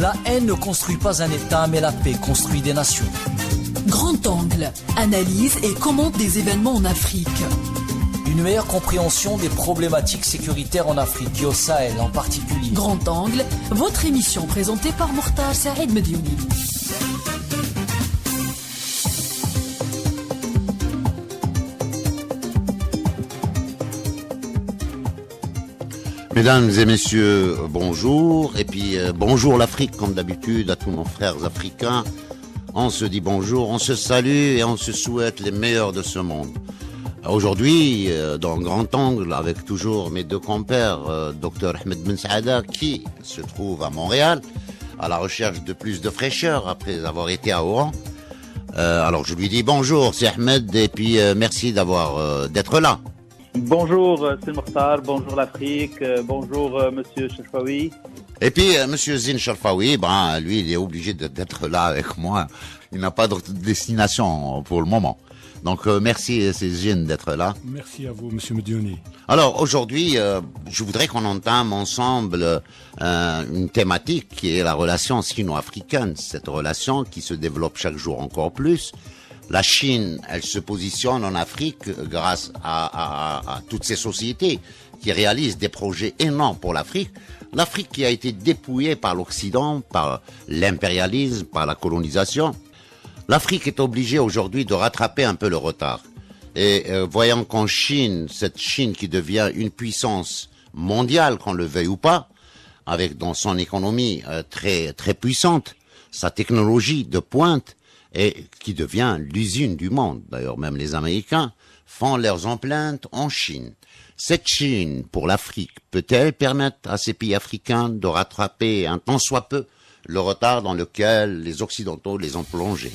La haine ne construit pas un État, mais la paix construit des nations. Grand Angle, analyse et commente des événements en Afrique. Une meilleure compréhension des problématiques sécuritaires en Afrique et au Sahel en particulier. Grand Angle, votre émission présentée par Mokhtar Saïd Mediouni. Mesdames et messieurs, bonjour. Et puis bonjour l'Afrique, comme d'habitude, à tous nos frères africains. On se dit bonjour, on se salue et on se souhaite les meilleurs de ce monde. Aujourd'hui, dans Grand Angle, avec toujours mes deux compères, Dr Ahmed Ben Saada, qui se trouve à Montréal, à la recherche de plus de fraîcheur après avoir été à Oran. Alors je lui dis bonjour, c'est Ahmed, et puis merci d'être là. Bonjour, c'est Mokhtar, bonjour l'Afrique, bonjour Monsieur Shalfaoui. Et puis Monsieur Zine Shalfaoui, lui il est obligé d'être là avec moi, il n'a pas d'autre destination pour le moment. Donc merci Zine d'être là. Merci à vous Monsieur Mediouni. Alors aujourd'hui, je voudrais qu'on entame ensemble une thématique qui est la relation sino-africaine, cette relation qui se développe chaque jour encore plus. La Chine, elle se positionne en Afrique grâce à toutes ces sociétés qui réalisent des projets énormes pour l'Afrique. L'Afrique qui a été dépouillée par l'Occident, par l'impérialisme, par la colonisation. L'Afrique est obligée aujourd'hui de rattraper un peu le retard. Et voyant qu'en Chine, cette Chine qui devient une puissance mondiale, qu'on le veuille ou pas, avec dans son économie très très puissante, sa technologie de pointe, et qui devient l'usine du monde. D'ailleurs, même les Américains font leurs empreintes en Chine. Cette Chine, pour l'Afrique, peut-elle permettre à ces pays africains de rattraper un tant soit peu le retard dans lequel les Occidentaux les ont plongés?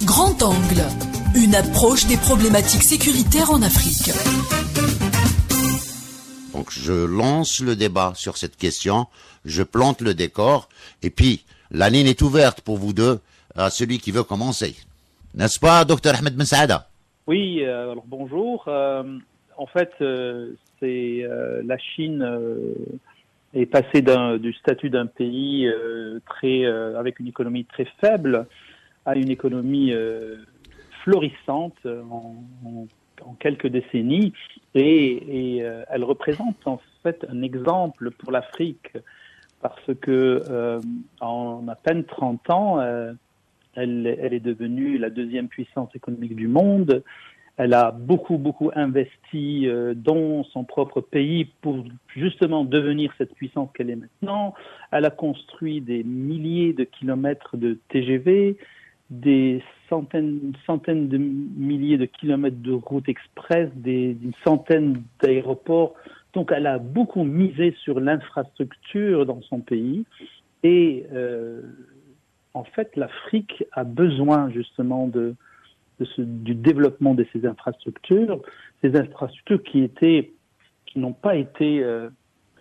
Grand Angle, une approche des problématiques sécuritaires en Afrique. Donc je lance le débat sur cette question, je plante le décor, et puis la ligne est ouverte pour vous deux, à celui qui veut commencer. N'est-ce pas, Dr Ahmed Ben Saada? Oui, alors bonjour. En fait, c'est la Chine est passée du statut d'un pays avec une économie très faible à une économie florissante en quelques décennies, et elle représente en fait un exemple pour l'Afrique. Parce que en à peine 30 ans, elle est devenue la deuxième puissance économique du monde. Elle a beaucoup investi dans son propre pays pour justement devenir cette puissance qu'elle est maintenant. Elle a construit des milliers de kilomètres de TGV, des centaines de milliers de kilomètres de routes express, une centaine d'aéroports. Donc, elle a beaucoup misé sur l'infrastructure dans son pays. Et en fait, l'Afrique a besoin justement du développement de ces infrastructures qui n'ont pas été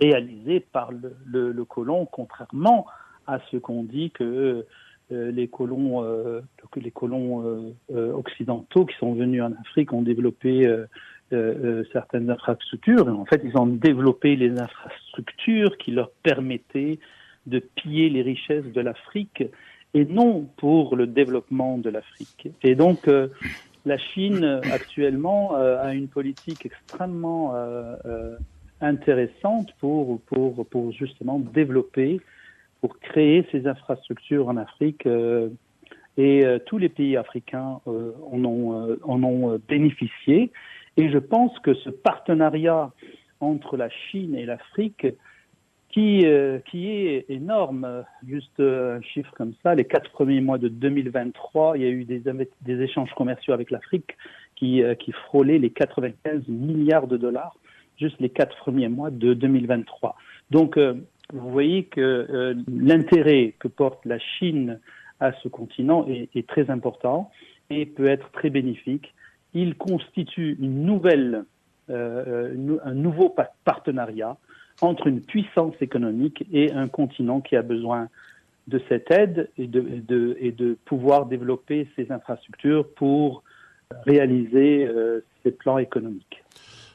réalisées par le colon, contrairement à ce qu'on dit que les colons occidentaux qui sont venus en Afrique ont développé certaines infrastructures. Et en fait, ils ont développé les infrastructures qui leur permettaient de piller les richesses de l'Afrique et non pour le développement de l'Afrique. Et donc, la Chine, actuellement, a une politique extrêmement intéressante pour justement développer, pour créer ces infrastructures en Afrique. Et tous les pays africains en ont bénéficié. Et je pense que ce partenariat entre la Chine et l'Afrique, qui est énorme, juste un chiffre comme ça, les 4 premiers mois de 2023, il y a eu des échanges commerciaux avec l'Afrique qui frôlaient les 95 milliards de dollars, juste les 4 premiers mois de 2023. Donc, vous voyez que l'intérêt que porte la Chine à ce continent est très important et peut être très bénéfique. Il constitue un nouveau partenariat entre une puissance économique et un continent qui a besoin de cette aide et de pouvoir développer ces infrastructures pour réaliser ces plans économiques.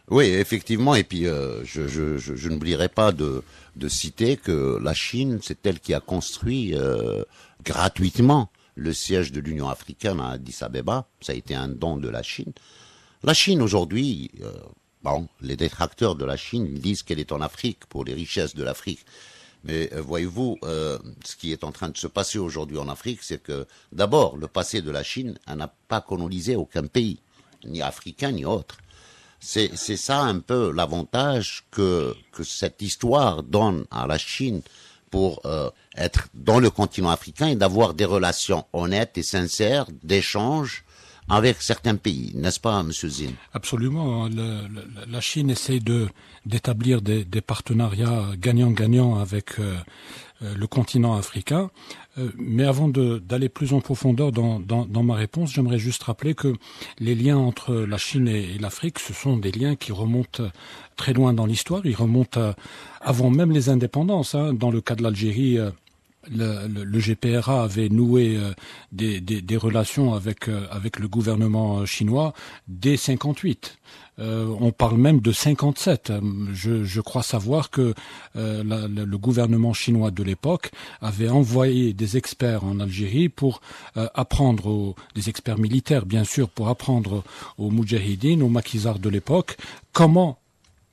Oui, effectivement. Et puis, je n'oublierai pas de citer que la Chine, c'est elle qui a construit gratuitement le siège de l'Union africaine à Addis Abeba. Ça a été un don de la Chine. La Chine aujourd'hui, les détracteurs de la Chine disent qu'elle est en Afrique pour les richesses de l'Afrique. Mais voyez-vous, ce qui est en train de se passer aujourd'hui en Afrique, c'est que d'abord, le passé de la Chine n'a pas colonisé aucun pays, ni africain ni autre. C'est ça un peu l'avantage que cette histoire donne à la Chine pour être dans le continent africain et d'avoir des relations honnêtes et sincères d'échange avec certains pays, n'est-ce pas, Monsieur Zine? Absolument. La Chine essaie d'établir des partenariats gagnant-gagnant avec le continent africain. Mais avant d'aller plus en profondeur dans ma réponse, j'aimerais juste rappeler que les liens entre la Chine et l'Afrique, ce sont des liens qui remontent très loin dans l'histoire. Ils remontent avant même les indépendances. Dans le cas de l'Algérie, le GPRA avait noué des relations avec le gouvernement chinois dès 58. On parle même de 57. Je crois savoir que le gouvernement chinois de l'époque avait envoyé des experts en Algérie pour apprendre, des experts militaires bien sûr, pour apprendre aux moudjahidines, aux maquisards de l'époque, comment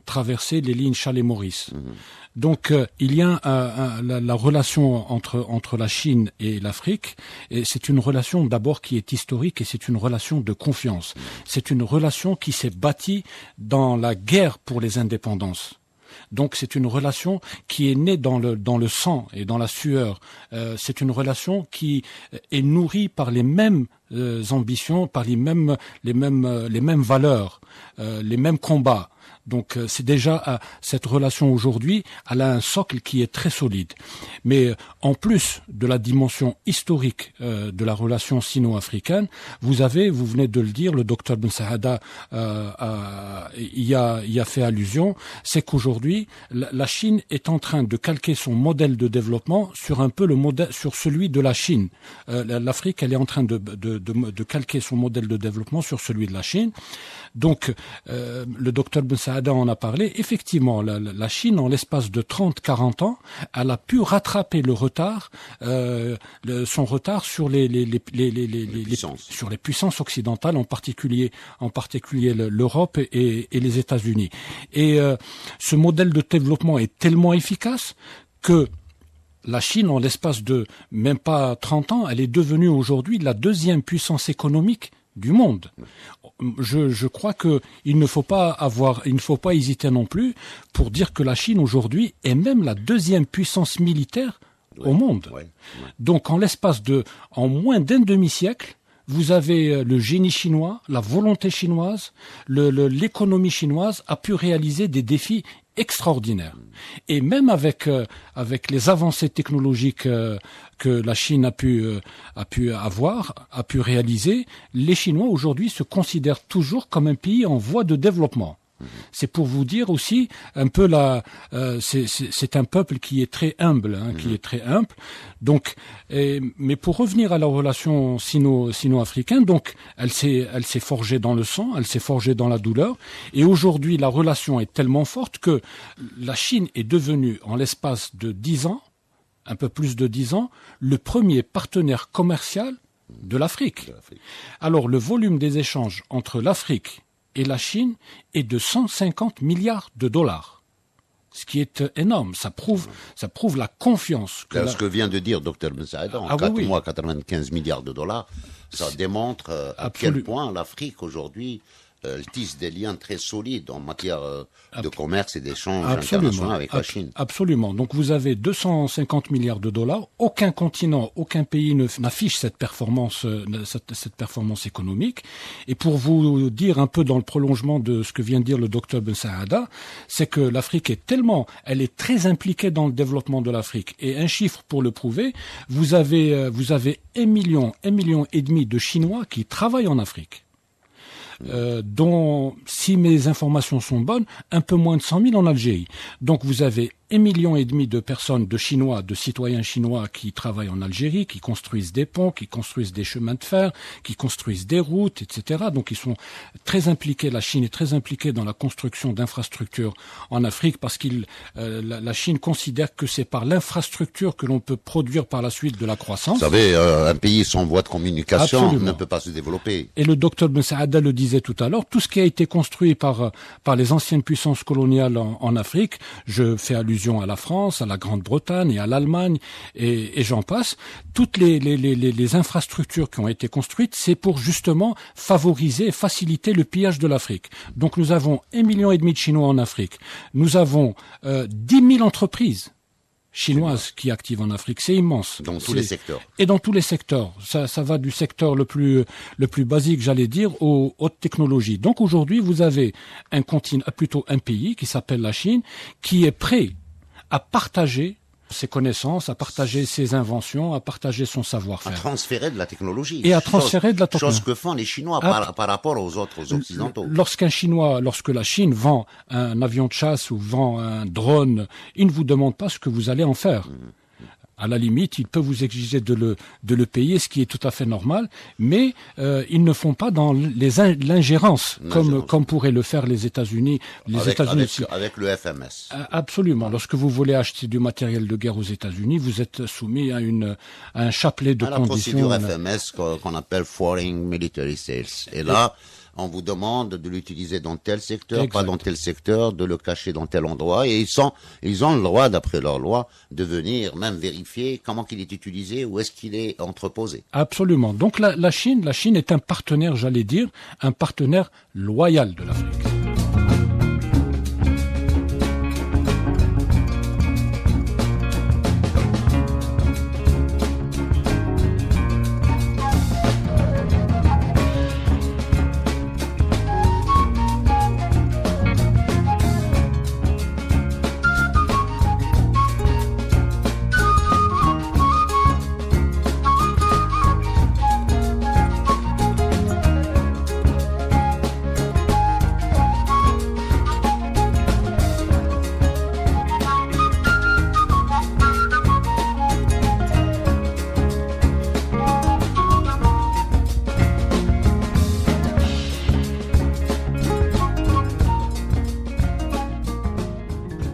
traverser les lignes Chalais-Maurice. Donc il y a la relation entre la Chine et l'Afrique, et c'est une relation d'abord qui est historique et c'est une relation de confiance. C'est une relation qui s'est bâtie dans la guerre pour les indépendances. Donc c'est une relation qui est née dans le sang et dans la sueur. C'est une relation qui est nourrie par les mêmes ambitions, par les mêmes valeurs, les mêmes combats. Donc c'est déjà cette relation aujourd'hui, elle a un socle qui est très solide. Mais en plus de la dimension historique de la relation sino-africaine, vous venez de le dire, le docteur Ben Saada y a fait allusion, c'est qu'aujourd'hui la Chine est en train de calquer son modèle de développement sur un peu sur celui de la Chine. L'Afrique, elle est en train de calquer son modèle de développement sur celui de la Chine. Donc, le docteur Ben Saada en a parlé. Effectivement, la Chine, en l'espace de 30-40 ans, elle a pu rattraper le retard, son retard sur sur les puissances occidentales, en particulier l'Europe et les États-Unis. Et ce modèle de développement est tellement efficace que la Chine, en l'espace de même pas 30 ans, elle est devenue aujourd'hui la deuxième puissance économique du monde. Je crois que il ne faut pas hésiter non plus pour dire que la Chine aujourd'hui est même la deuxième puissance militaire au monde. Donc en moins d'un demi-siècle, vous avez le génie chinois, la volonté chinoise, l'économie chinoise a pu réaliser des défis extraordinaires. Et même avec les avancées technologiques que la Chine a pu réaliser, les Chinois aujourd'hui se considèrent toujours comme un pays en voie de développement. C'est pour vous dire aussi un peu c'est un peuple qui est très humble, qui est très humble. Donc, mais pour revenir à la relation sino-africaine, donc elle s'est forgée dans le sang, elle s'est forgée dans la douleur, et aujourd'hui la relation est tellement forte que la Chine est devenue, en l'espace de 10 ans, un peu plus de 10 ans, le premier partenaire commercial de l'Afrique. Alors le volume des échanges entre l'Afrique et la Chine est de 150 milliards de dollars. Ce qui est énorme. Ça prouve la confiance. Ce que vient de dire Dr Ben Saada, en 4 mois, 95 milliards de dollars, ça démontre à quel point l'Afrique aujourd'hui tisse des liens très solides en matière de commerce et d'échanges internationaux avec la Chine. Absolument. Donc vous avez 250 milliards de dollars. Aucun continent, aucun pays n'affiche cette performance économique. Et pour vous dire un peu dans le prolongement de ce que vient de dire le docteur Ben Saada, c'est que l'Afrique elle est très impliquée dans le développement de l'Afrique. Et un chiffre pour le prouver, vous avez 1,5 million de Chinois qui travaillent en Afrique. Dont, si mes informations sont bonnes, un peu moins de 100 000 en Algérie. Donc vous avez 1,5 million de personnes, de Chinois, de citoyens chinois qui travaillent en Algérie, qui construisent des ponts, qui construisent des chemins de fer, qui construisent des routes, etc. Donc ils sont très impliqués, la Chine est très impliquée dans la construction d'infrastructures en Afrique parce la Chine considère que c'est par l'infrastructure que l'on peut produire par la suite de la croissance. Vous savez, un pays sans voie de communication Absolument. ne peut pas se développer. Et le docteur Ben Saada le disait tout à l'heure, tout ce qui a été construit par les anciennes puissances coloniales en Afrique, je fais allusion à la France, à la Grande-Bretagne et à l'Allemagne et j'en passe, toutes les infrastructures qui ont été construites, c'est pour justement favoriser et faciliter le pillage de l'Afrique. Donc nous avons 1,5 million de Chinois en Afrique, nous avons 10 000 entreprises chinoises qui activent en Afrique, c'est immense. Dans tous les secteurs. Et dans tous les secteurs. Ça va du secteur le plus basique, j'allais dire, aux hautes technologies. Donc aujourd'hui, vous avez plutôt un pays qui s'appelle la Chine, qui est prêt à partager ses connaissances, à partager ses inventions, à partager son savoir-faire. À transférer de la technologie. Et à transférer de la technologie. Chose que font les Chinois par rapport aux autres occidentaux. Lorsque la Chine vend un avion de chasse ou vend un drone, il ne vous demande pas ce que vous allez en faire. À la limite, il peut vous exiger de le payer, ce qui est tout à fait normal, mais ils ne font pas dans l'ingérence, comme pourraient le faire les États-Unis. Avec le FMS. Absolument. Lorsque vous voulez acheter du matériel de guerre aux États-Unis, vous êtes soumis à un chapelet de conditions. La procédure FMS qu'on appelle Foreign Military Sales. Et là, on vous demande de l'utiliser dans tel secteur, pas dans tel secteur, de le cacher dans tel endroit. Et ils ont le droit, d'après leur loi, de venir même vérifier comment il est utilisé, où est-ce qu'il est entreposé. Absolument. Donc la Chine est un partenaire, j'allais dire, un partenaire loyal de l'Afrique.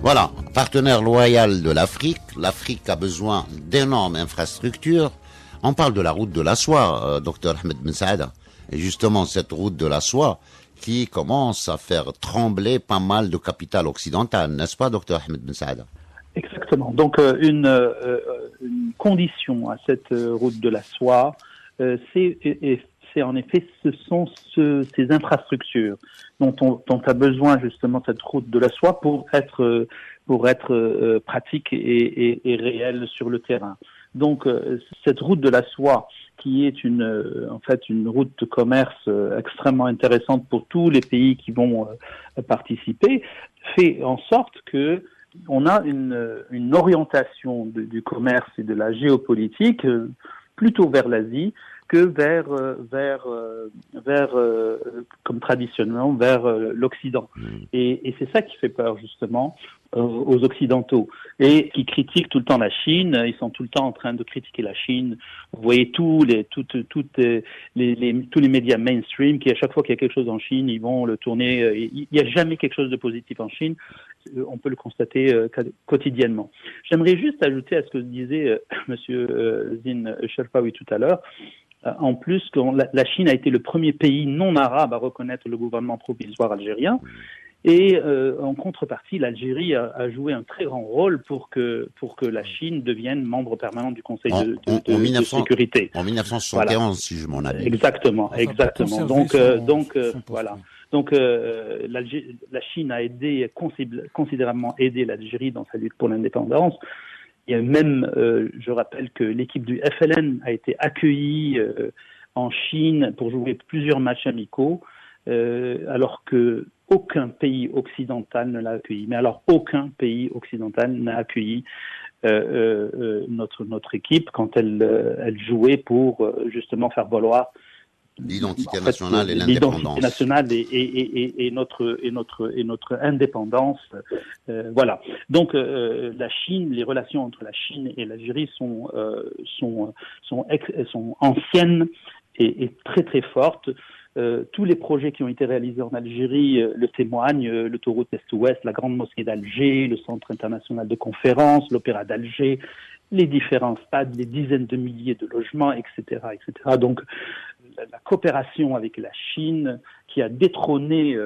Voilà, partenaire loyal de l'Afrique. L'Afrique a besoin d'énormes infrastructures. On parle de la route de la soie, docteur Ahmed Ben Saada. Et justement, cette route de la soie qui commence à faire trembler pas mal de capital occidental, n'est-ce pas, docteur Ahmed Ben Saada? Exactement. Donc, une condition à cette route de la soie, c'est en effet, ce sont ces infrastructures dont a besoin justement cette route de la soie pour être pratique et réelle sur le terrain. Donc cette route de la soie, qui est en fait une route de commerce extrêmement intéressante pour tous les pays qui vont participer, fait en sorte que on a une orientation du commerce et de la géopolitique plutôt vers l'Asie que vers comme traditionnellement vers l'Occident. Et c'est ça qui fait peur justement aux Occidentaux et qui critiquent tout le temps la Chine. Ils sont tout le temps en train de critiquer la Chine. Vous voyez tous les médias mainstream qui, à chaque fois qu'il y a quelque chose en Chine, ils vont le tourner. Il n'y a jamais quelque chose de positif en Chine. On peut le constater quotidiennement. J'aimerais juste ajouter à ce que disait Monsieur Zine Sherpaoui tout à l'heure. En plus, la Chine a été le premier pays non arabe à reconnaître le gouvernement provisoire algérien. Et en contrepartie, l'Algérie a joué un très grand rôle pour que la Chine devienne membre permanent du Conseil de sécurité. En 1971, voilà. Si je m'en abuse. Exactement. Donc voilà. Donc la Chine a considérablement aidé l'Algérie dans sa lutte pour l'indépendance. Il y a même, je rappelle que l'équipe du FLN a été accueillie en Chine pour jouer plusieurs matchs amicaux, alors que aucun pays occidental ne l'a accueilli. Mais alors, aucun pays occidental n'a accueilli notre équipe quand elle jouait pour justement faire valoir l'identité nationale et l'indépendance. L'identité nationale et notre indépendance. Voilà. Donc la Chine, les relations entre la Chine et l'Algérie sont anciennes et très très fortes. Tous les projets qui ont été réalisés en Algérie le témoignent, l'autoroute Est-Ouest, la grande mosquée d'Alger, le centre international de conférences, l'opéra d'Alger, les différents stades, les dizaines de milliers de logements, etc., etc. Donc, la coopération avec la Chine, qui a détrôné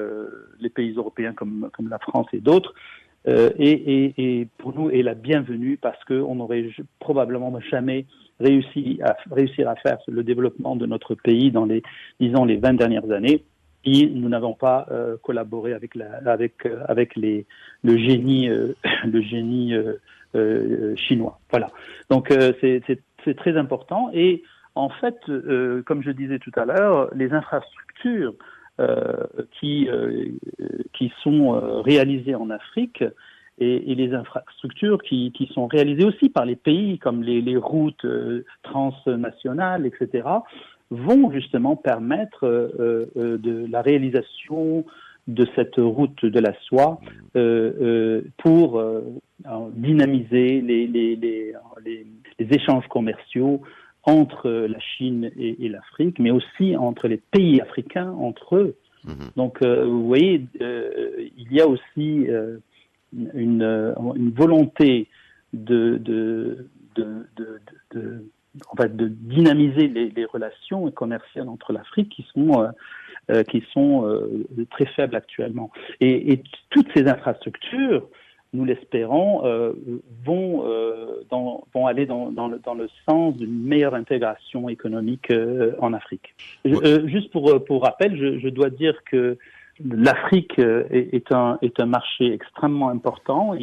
les pays européens comme la France et d'autres, et pour nous est la bienvenue parce qu'on n'aurait probablement jamais réussir à faire le développement de notre pays dans les 20 dernières années si nous n'avons pas collaboré avec le génie chinois. Voilà. Donc c'est très important et en fait, comme je disais tout à l'heure, les infrastructures qui sont réalisées en Afrique et les infrastructures qui sont réalisées aussi par les pays comme les routes transnationales, etc., vont justement permettre de la réalisation de cette route de la soie pour dynamiser les échanges commerciaux entre la Chine et l'Afrique, mais aussi entre les pays africains entre eux. Donc, vous voyez, il y a aussi une volonté de dynamiser les relations commerciales entre l'Afrique qui sont très faibles actuellement. Et toutes ces infrastructures, nous l'espérons, vont aller dans le sens d'une meilleure intégration économique en Afrique. Juste pour rappel, je dois dire que l'Afrique est un marché extrêmement important.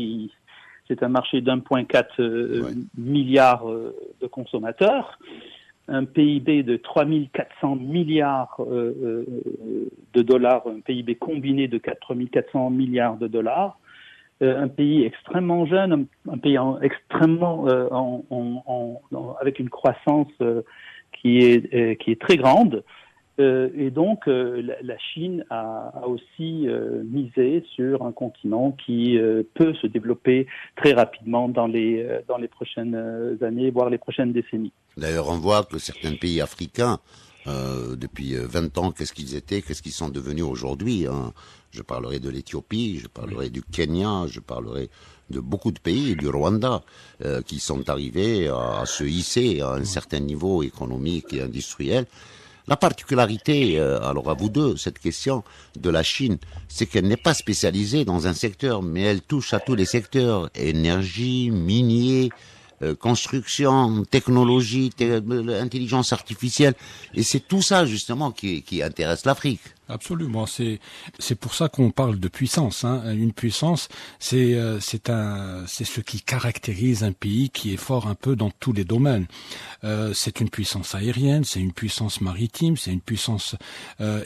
C'est un marché d'1,4 milliard de consommateurs, un PIB de 3 400 milliards de dollars, un PIB combiné de 4 400 milliards de dollars, un pays extrêmement jeune, un pays extrêmement avec une croissance qui est très grande. Et donc, la Chine a aussi misé sur un continent qui peut se développer très rapidement dans les prochaines années, voire les prochaines décennies. D'ailleurs, on voit que certains pays africains, depuis 20 ans, qu'est-ce qu'ils sont devenus aujourd'hui, hein. Je parlerai de l'Éthiopie, je parlerai du Kenya, je parlerai de beaucoup de pays, du Rwanda, qui sont arrivés à se hisser à un certain niveau économique et industriel. La particularité, alors à vous deux, cette question de la Chine, c'est qu'elle n'est pas spécialisée dans un secteur, mais elle touche à tous les secteurs, énergie, minier, construction, technologie, intelligence artificielle, et c'est tout ça justement qui intéresse l'Afrique. Absolument, c'est pour ça qu'on parle de puissance, hein. Une puissance, c'est ce qui caractérise un pays qui est fort un peu dans tous les domaines. C'est une puissance aérienne, c'est une puissance maritime, c'est une puissance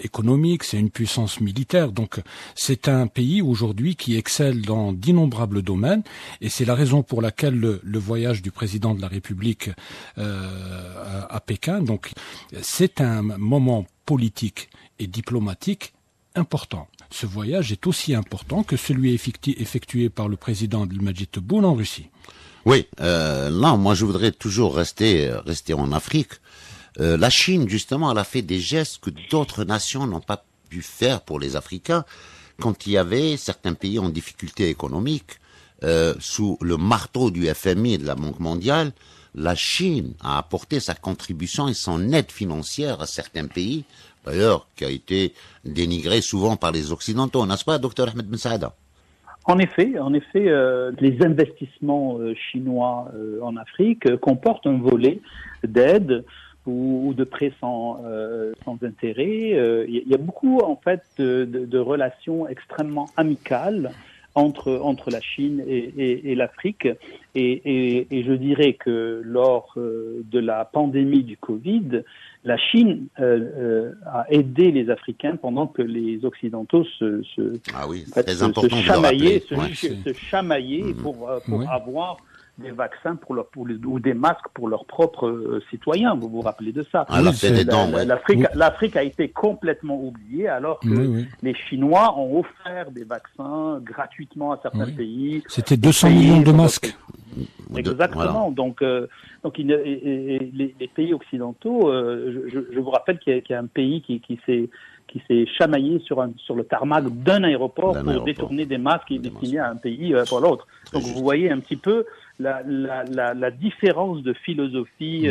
économique, c'est une puissance militaire. Donc c'est un pays aujourd'hui qui excelle dans d'innombrables domaines, et c'est la raison pour laquelle le voyage du président de la République à Pékin, donc c'est un moment politique et diplomatique important. Ce voyage est aussi important que celui effectué par le président Abdelmadjid Tebboune en Russie. Oui, là, moi je voudrais toujours rester en Afrique. La Chine, justement, elle a fait des gestes que d'autres nations n'ont pas pu faire pour les Africains quand il y avait certains pays en difficulté économique. Sous le marteau du FMI et de la Banque mondiale, la Chine a apporté sa contribution et son aide financière à certains pays, d'ailleurs, qui a été dénigrée souvent par les Occidentaux, n'est-ce pas, Dr Ahmed Ben Saada? En effet, les investissements chinois en Afrique comportent un volet d'aide ou de prêts sans intérêt. Il y a beaucoup, en fait, de relations extrêmement amicales entre la Chine et l'Afrique. Et je dirais que lors de la pandémie du Covid, la Chine a aidé les Africains pendant que les Occidentaux se chamaillaient pour avoir des vaccins ou des masques pour leurs propres citoyens. Vous vous rappelez de ça? L'Afrique a été complètement oubliée, alors que les Chinois ont offert des vaccins gratuitement à certains pays. C'était 200 millions de masques. Exactement. Voilà. Donc les pays occidentaux, je vous rappelle qu'il y a un pays qui s'est chamaillé sur le tarmac d'un aéroport pour détourner des masques destinés à un pays pour l'autre. Donc vous voyez un petit peu la différence de philosophie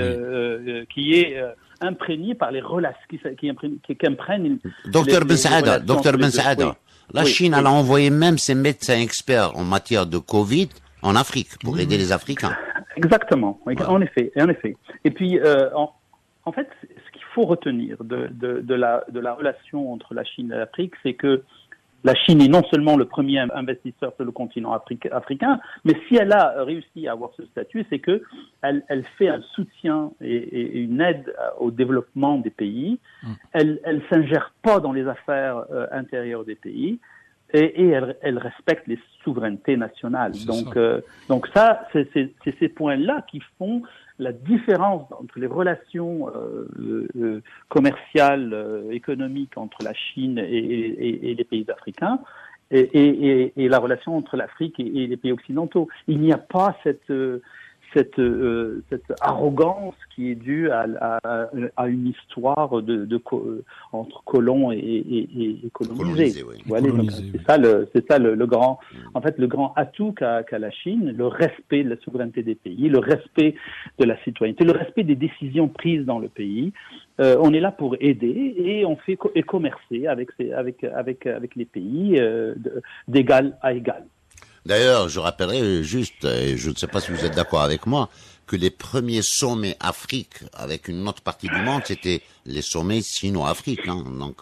qui est imprégnée par les relations, qui imprègne. Docteur Ben Saada, la Chine a envoyé même ses médecins experts en matière de Covid en Afrique pour aider les Africains. Exactement, en effet. Et puis en fait, ce qu'il faut retenir de la relation entre la Chine et l'Afrique, c'est que la Chine est non seulement le premier investisseur sur le continent africain, mais si elle a réussi à avoir ce statut, c'est que elle fait un soutien et une aide au développement des pays. Elle s'ingère pas dans les affaires intérieures des pays. Et elle respecte les souverainetés nationales. Donc ça, c'est ces points-là qui font la différence entre les relations commerciales, économiques entre la Chine et les pays africains et la relation entre l'Afrique et les pays occidentaux. Il n'y a pas cette arrogance qui est due à une histoire entre colons et colonisés. C'est ça le grand, en fait, le grand atout qu'a la Chine, le respect de la souveraineté des pays, le respect de la citoyenneté, le respect des décisions prises dans le pays. On est là pour aider et on fait commercer avec les pays d'égal à égal. D'ailleurs, je rappellerai juste, et je ne sais pas si vous êtes d'accord avec moi, que les premiers sommets Afrique avec une autre partie du monde, c'était les sommets Sino-Afrique. Donc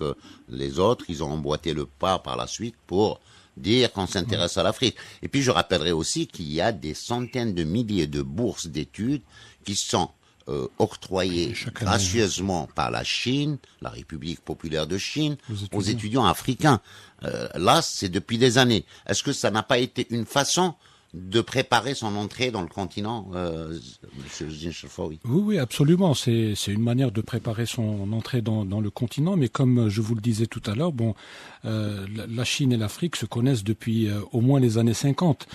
les autres, ils ont emboîté le pas par la suite pour dire qu'on s'intéresse à l'Afrique. Et puis je rappellerai aussi qu'il y a des centaines de milliers de bourses d'études qui sont octroyées gracieusement par la Chine, la République populaire de Chine, aux étudiants africains. Là, c'est depuis des années. Est-ce que ça n'a pas été une façon de préparer son entrée dans le continent, Monsieur Zincherfaoui? Oui, absolument. C'est une manière de préparer son entrée dans le continent. Mais comme je vous le disais tout à l'heure, la Chine et l'Afrique se connaissent depuis au moins les années 50.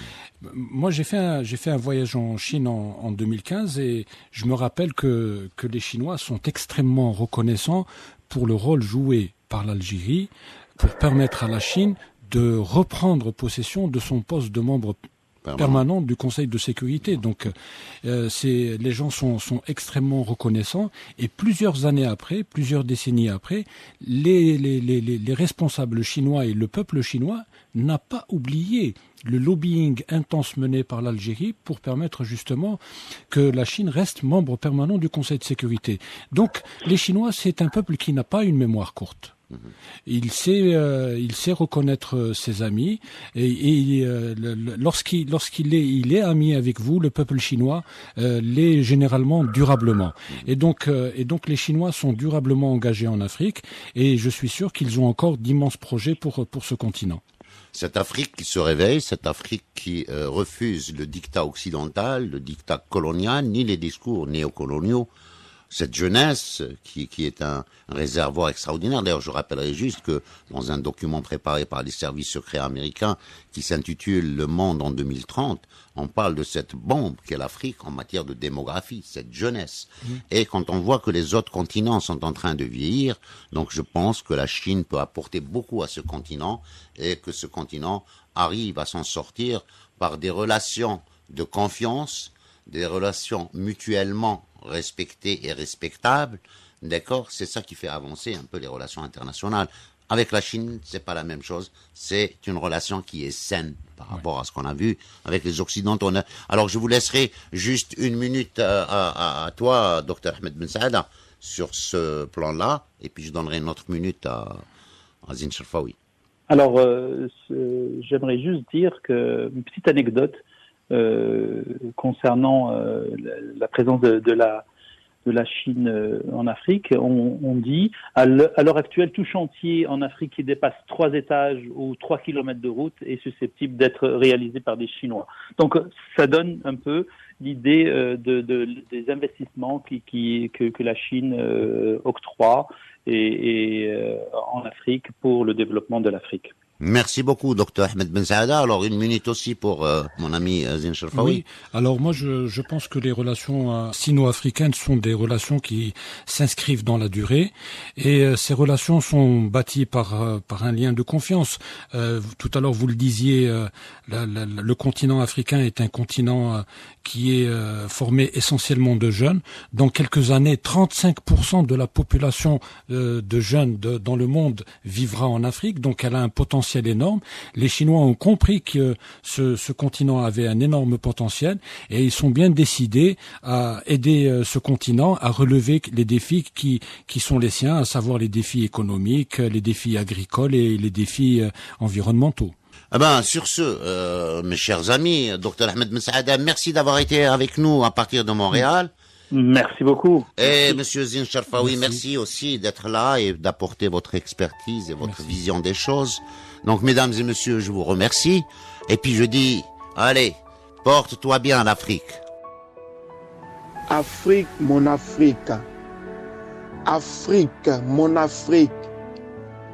Moi, j'ai fait un voyage en Chine en 2015 et je me rappelle que les Chinois sont extrêmement reconnaissants pour le rôle joué par l'Algérie pour permettre à la Chine de reprendre possession de son poste de membre permanent du Conseil de sécurité. Donc, les gens sont extrêmement reconnaissants et plusieurs décennies après, les responsables chinois et le peuple chinois n'a pas oublié le lobbying intense mené par l'Algérie pour permettre justement que la Chine reste membre permanent du Conseil de sécurité. Donc, les Chinois, c'est un peuple qui n'a pas une mémoire courte. Il sait reconnaître ses amis et lorsqu'il est ami avec vous, le peuple chinois l'est généralement durablement. Et donc les Chinois sont durablement engagés en Afrique et je suis sûr qu'ils ont encore d'immenses projets pour ce continent. Cette Afrique qui se réveille, cette Afrique qui refuse le dictat occidental, le dictat colonial, ni les discours néocoloniaux. Cette jeunesse qui est un réservoir extraordinaire. D'ailleurs, je rappellerai juste que dans un document préparé par les services secrets américains qui s'intitule Le Monde en 2030, on parle de cette bombe qu'est l'Afrique en matière de démographie, cette jeunesse. Et quand on voit que les autres continents sont en train de vieillir, donc je pense que la Chine peut apporter beaucoup à ce continent et que ce continent arrive à s'en sortir par des relations de confiance, des relations mutuellement respectées et respectables, d'accord? C'est ça qui fait avancer un peu les relations internationales. Avec la Chine, c'est pas la même chose. C'est une relation qui est saine par rapport à ce qu'on a vu avec les Occidentaux. Alors, je vous laisserai juste une minute à toi, Dr Ahmed Ben Saada, sur ce plan-là, et puis je donnerai une autre minute à Zincherfaoui. Alors, j'aimerais juste dire une petite anecdote concernant la présence de la Chine en Afrique. On dit, à l'heure actuelle, tout chantier en Afrique qui dépasse 3 étages ou 3 kilomètres de route est susceptible d'être réalisé par des Chinois. Donc, ça donne un peu l'idée des investissements que la Chine octroie en Afrique pour le développement de l'Afrique. Merci beaucoup, Dr Ahmed Ben Saada. Alors, une minute aussi pour mon ami Zine Cherfaoui. Oui, alors moi je pense que les relations sino-africaines sont des relations qui s'inscrivent dans la durée et ces relations sont bâties par un lien de confiance. Tout à l'heure vous le disiez, le continent africain est un continent qui est formé essentiellement de jeunes. Dans quelques années, 35% de la population de jeunes dans le monde vivra en Afrique, donc elle a un potentiel énorme. Les Chinois ont compris que ce continent avait un énorme potentiel et ils sont bien décidés à aider ce continent à relever les défis qui sont les siens, à savoir les défis économiques, les défis agricoles et les défis environnementaux. Sur ce, mes chers amis, Dr Ahmed Ben Saada, merci d'avoir été avec nous à partir de Montréal. Merci beaucoup. Et Monsieur Zine Cherfaoui, merci aussi d'être là et d'apporter votre expertise et votre vision des choses. Donc, mesdames et messieurs, je vous remercie. Et puis je dis, allez, porte-toi bien l'Afrique. Afrique, mon Afrique. Afrique, mon Afrique.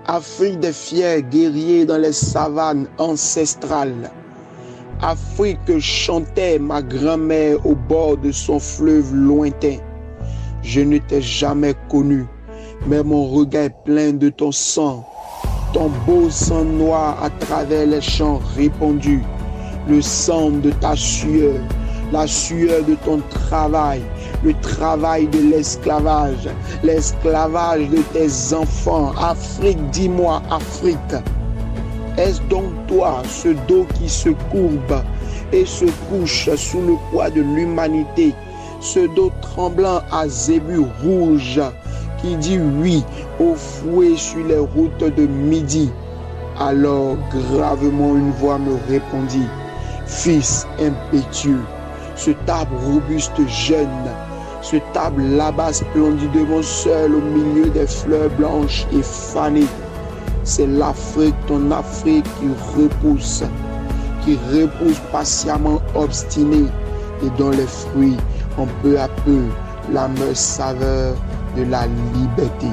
Afrique des fiers guerriers dans les savanes ancestrales. Afrique que chantait ma grand-mère au bord de son fleuve lointain. Je ne t'ai jamais connu, mais mon regard est plein de ton sang. Ton beau sang noir à travers les champs répandus. Le sang de ta sueur, la sueur de ton travail, le travail de l'esclavage, l'esclavage de tes enfants. Afrique, dis-moi, Afrique. Est-ce donc toi, ce dos qui se courbe et se couche sous le poids de l'humanité, ce dos tremblant à zébus rouge qui dit oui au fouet sur les routes de midi? Alors gravement une voix me répondit: fils impétueux, cet arbre robuste jeune, cet arbre là-bas splendidement seul au milieu des fleurs blanches et fanées, c'est l'Afrique, ton Afrique qui repousse patiemment obstinée et dont les fruits ont peu à peu la meilleure saveur de la liberté.